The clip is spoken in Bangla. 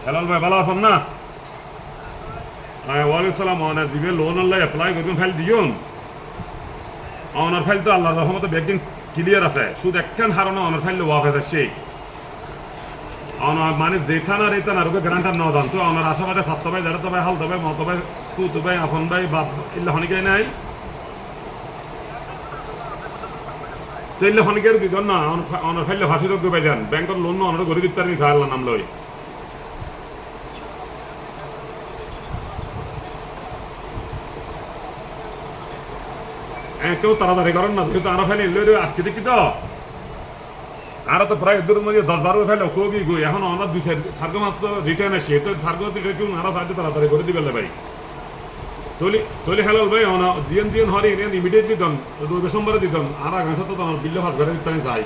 হেলাল ভাই ভালো আছেন না? ওয়ালাইকুম সালাম। দিবে লোন আল্লাহ অ্যাপ্লাই করবেন, ফাইল দিয়ন। অনার ফাইল তো আল্লাহর রহমতে ব্যাগদিন ক্লিয়ার আছে, শুধু একখান হারানো অনার ফাইল ওয়াফেজ আছে। অনার মানে যেথান আর এইথান আর ওকে গ্রান্টার ন দান তো অনার আশেপাশে স্বাস্থ্য ভাই জাড়াতে ভাই হালতে ভাই মতো ভাই ফুতো ভাই আফন ভাই বাপ ইল্লা হনিকাই নাই তো ইল্লা হনিকের দিদন না অনার ফাইলে ফাঁসি যোগ্য পাই দেন ব্যাংকের লোন অনার গড়ি দিতে পারেনি সাহাল্লা নাম লই কেউ তাড়াতাড়ি করেন না, যেহেতু আরো ফাইলে এলো আজকে দেখি তো আরো তো প্রায় এদের মধ্যে 10-12 ফেলে কোগি গই এখন আমরা দুই সার্গ মাস রিটার্ন আসছে তো সার্গ রিটার্ন আরো সাইডে তাড়াতাড়ি করে দিবে ভাই তলি তলি হেলাল ভাই দিন হরে ইমিডিয়েটলি দন 2 ডিসেম্বরে দিতন আর আগামী সপ্তাহ বিল্লে ফাঁস করে দিতে চাই।